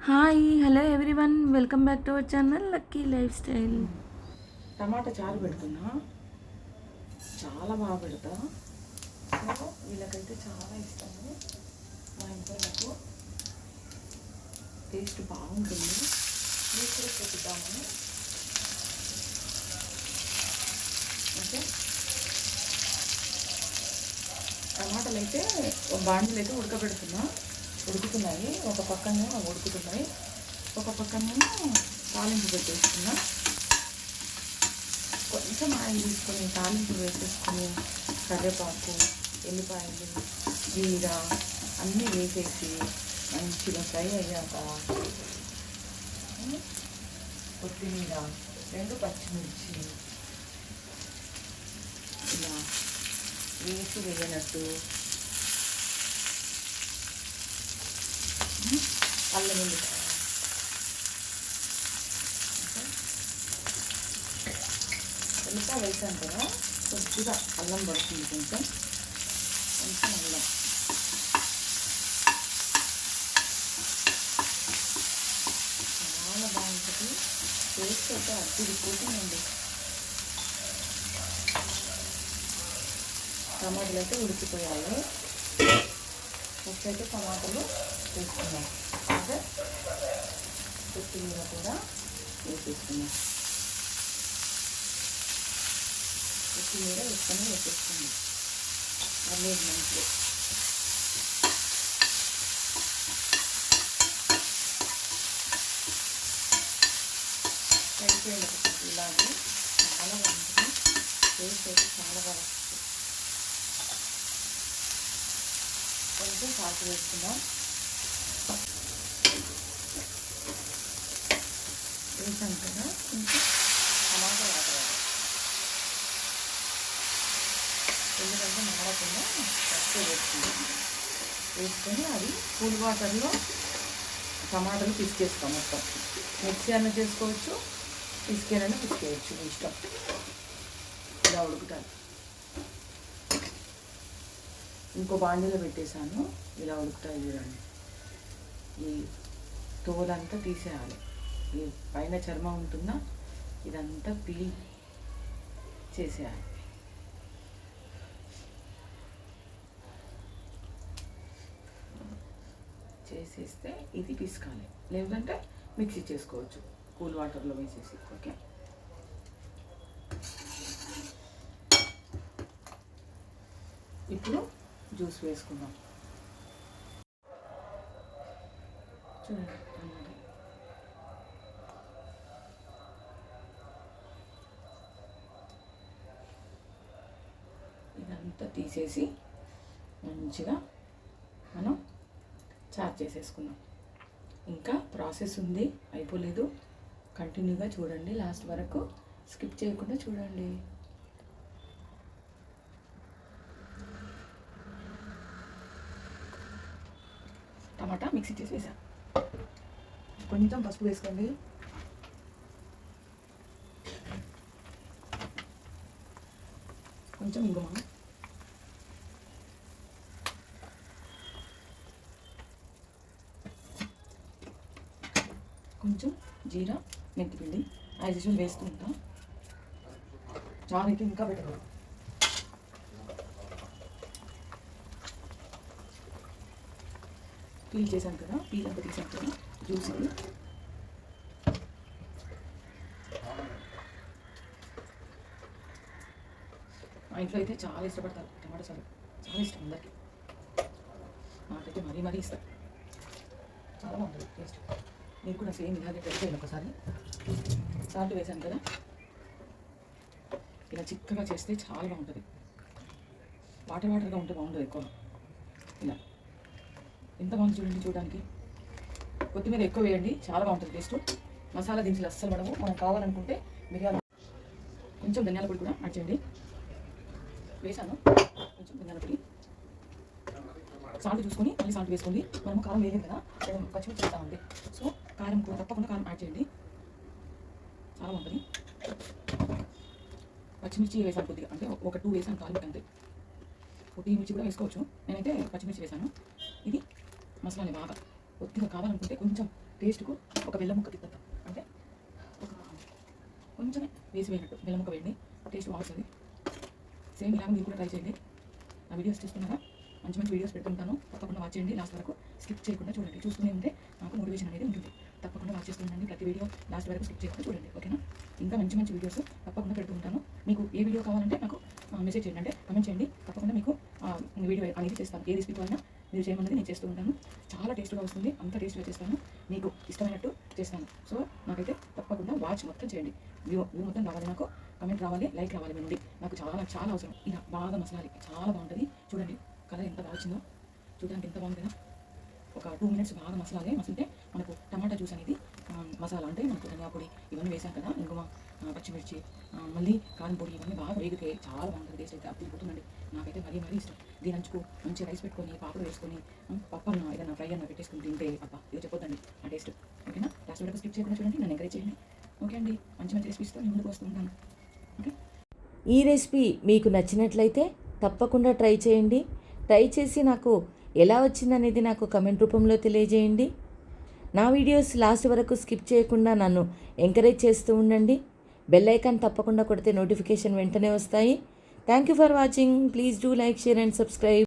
Hi hello everyone welcome back to our channel lucky life style. టమాటా చారు పెడుతున్నా, చాలా బాగా పెడతా. సో వీళ్ళకైతే చాలా ఇష్టము. మా ఇంట్లో నాకు టేస్ట్ బాగుంటుంది. మీకు కూడా చూపిద్దామని. ఓకే, టమాటాలు అయితే బాండిలు అయితే ఉడకబెడుతున్నా, ఉడుకుతున్నాయి. ఒక పక్కన ఉడుకుతున్నాయి, ఒక పక్కన తాలింపు పెట్టేస్తున్నా. కొంచెం ఆయిల్ తీసుకొని తాలింపు వేసేసుకొని కరివేపాకు, ఎల్లిపాయలు, జీర అన్నీ వేసేసి మంచిగా ఫ్రై అయ్యాక కొత్తిమీర, 2 పచ్చిమిర్చి ఇలా వేసి వేయనట్టు, అల్లం ఎల్లిపాయ, ఎల్లిపాయ వేసాను కదా, కొద్దిగా అల్లం పడుతుంది, కొంచెం కొంచెం అల్లం. చాలా బాగుంటుంది టేస్ట్ అయితే అద్దరిపోతుందండి. టమాటాలు అయితే ఉడికిపోయాయి. ఫస్ట్ అయితే టమాటాలు వేసుకున్నాం, అదే కొత్తిమీర కూడా వేసేసుకున్నాం. కొత్తిమీర వేసేసుకుంది పర్లేదు మంచిగా. సరిపోయింది ఒకటి ఇలాగే. చాలా బాగుంటుంది టేస్ట్ అయితే, చాలా బాగా వస్తుంది. కొంచెం సాల్ట్ వేసుకుందాం. వేసాం కదా, కొంచెం టమాటా వాటర్, ఎందుకంటే మాడకుండా ఫస్ట్ వేసుకొని అది కూల్ వాటర్లో టమాటాలు పిసికేస్తాం. మొత్తం మిక్సీ అన్న చేసుకోవచ్చు, పిసికేనైనా పిసికేయచ్చు, మీ ఇష్టం. ఇలా ఉడుకుతాను. ఇంకో బాండీలో పెట్టేశాను, ఇలా ఉడుకుతాయి చూడండి. ఈ తోలంతా తీసేయాలి, ఈ పైన చర్మం ఉంటుందా ఇదంతా పీల్ చేసేయాలి. చేసేస్తే ఇది పిసకాలి, లేదంటే మిక్సీ చేసుకోవచ్చు కూల్ వాటర్లో వేసేసి. ఓకే, ఇప్పుడు జ్యూస్ వేసుకుందాం. చూడండి, ఇదంతా తీసేసి మంచిగా మనం చార్జ్ చేసేసుకున్నాం. ఇంకా ప్రాసెస్ ఉంది, అయిపోలేదు. కంటిన్యూగా చూడండి, లాస్ట్ వరకు స్కిప్ చేయకుండా చూడండి. టమాటా మిక్సీ చేసి వేసాను. కొంచెం పసుపు వేసుకోండి. కొంచెం ఇంగువ, కొంచెం జీరా, మెంతిపిండి యాజ్ యూజువల్ వేస్తూ ఉంటాం. చారు అయితే ఇంకా బెటర్. పీల్ చేశాను కదా, పీల్ అంతా తీసాను కదా, జ్యూస్ ఇది. మా ఇంట్లో అయితే చాలా ఇష్టపడతారు టమాటా చారు, చాలా ఇష్టం అందరికీ. నాకైతే మరీ ఇష్టం, చాలా బాగుంటుంది టేస్ట్. మీరు కూడా సేమ్ ఇలాగే ట్రై చేయండి ఒకసారి. సాల్ట్ వేసాను కదా, ఇలా చిక్కగా చేస్తే చాలా బాగుంటుంది. వాటర్గా ఉంటే బాగుంటుంది ఎక్కువ. ఇలా ఎంత బాగుంది చూడండి చూడడానికి. కొత్తిమీర ఎక్కువ వేయండి, చాలా బాగుంటుంది టేస్ట్. మసాలా దినుసులు అస్సలు పడవు. మనం కావాలనుకుంటే మిరియాలు, కొంచెం ధనియాల పొడి కూడా యాడ్ చేయండి. వేసాను కొంచెం ధనియాల పొడి. సాల్ట్ చూసుకొని మళ్ళీ సాల్ట్ వేసుకోండి. మనం కారం వేయలేదు కదా, పచ్చిమిర్చి చేస్తామండి. సో కారం కూడా తప్పకుండా కారం యాడ్ చేయండి, చాలా బాగుంటుంది. పచ్చిమిర్చి వేసాను కొద్దిగా, అంటే ఒక 2 వేసాను తాలింపు అంతే. పొట్టి మిర్చి కూడా వేసుకోవచ్చు, నేనైతే పచ్చిమిర్చి వేసాను. ఇది మసాలాని బాగా కొద్దిగా కావాలనుకుంటే కొంచెం టేస్ట్కు ఒక బెల్లం ముక్క తిప్పేద్దాం. అంటే ఒక కొంచెమే వేసి వేయనట్టు బెల్లం ముక్క వేయండి, టేస్ట్ బాగుంటుంది. సేమ్ ఇలాగ మీరు కూడా ట్రై చేయండి. నా వీడియోస్ చూస్తున్నారా? మంచి మంచి వీడియోస్ పెడుతుంటాను, తప్పకుండా వాచ్ చేయండి. లాస్ట్ వరకు స్కిప్ చేయకుండా చూడండి. చూస్తూనే ఉంటే నాకు మోటివేషన్ అనేది ఉంటుంది. తప్పకుండా వాచ్ చేస్తుండండి. ప్రతి వీడియో లాస్ట్ వరకు స్కిప్ చేయకుండా చూడండి, ఓకేనా? ఇంకా మంచి మంచి వీడియోస్ తప్పకుండా పెడుతూ ఉంటాను. మీకు ఏ వీడియో కావాలంటే నాకు మెసేజ్ చేయండి, అంటే కమెంట్ చేయండి. తప్పకుండా మీకు వీడియో అనేది చేస్తాను. ఏ రెసిపీ అయినా మీరు చేయమన్నది నేను చేస్తూ ఉంటాను. చాలా టేస్ట్గా వస్తుంది, అంత టేస్ట్గా చేస్తాను, మీకు ఇష్టమైనట్టు చేస్తాను. సో నాకైతే తప్పకుండా వాచ్ మొత్తం చేయండి. వ్యూ మొత్తం రావాలి, నాకు కమెంట్ రావాలి, లైక్ రావాలి మీ నుండి. నాకు చాలా చాలా అవసరం. ఇలా బాగా మసాలాలి, చాలా బాగుంటుంది. చూడండి కలర్ ఎంత బాగా వచ్చిందో, చూడడానికి ఎంత బాగుంది కదా. ఒక 2 minutes బాగా మసాలాలి. మసిలితే మనకు టమాటా జ్యూస్ అనేది మసాలా అంటే మనకు ధనియా పొడి ఇవన్నీ వేసాం కదా, ఇంగువ, పచ్చిమిర్చి, మళ్ళీ కారం పొడి, ఇవన్నీ బాగా వేగితే చాలా బాగుంటుంది. టేస్ట్ అయితే అద్భుతుందండి. నాకైతే మరీ మరీ ఇష్టం. దీని అంచుకు మంచి రైస్ పెట్టుకొని, పాపడు వేసుకొని, పప్పు అన్న ఏదైనా ఫ్రై అన్న పెట్టేసుకుని తింటే అబ్బా ఇది చెప్పొద్దండి ఆ టేస్ట్, ఓకేనా? లాస్ట్ వరకు స్కిప్ చేయకుండా చూడండి, నన్ను ఎంకరేజ్ చేయండి. ఓకే అండి, మంచి మంచి రెసిపీస్తో నేను ముందుకు వస్తూ ఉంటాను. ఓకే, ఈ రెసిపీ మీకు నచ్చినట్లయితే తప్పకుండా ట్రై చేయండి. ట్రై చేసి నాకు ఎలా వచ్చిందనేది నాకు కమెంట్ రూపంలో తెలియజేయండి. నా వీడియోస్ లాస్ట్ వరకు స్కిప్ చేయకుండా నన్ను ఎంకరేజ్ చేస్తూ ఉండండి. బెల్ ఐకాన్ తప్పకుండా కొడితే నోటిఫికేషన్ వెంటనే వస్తాయి. Thank you for watching. Please do like, share and subscribe.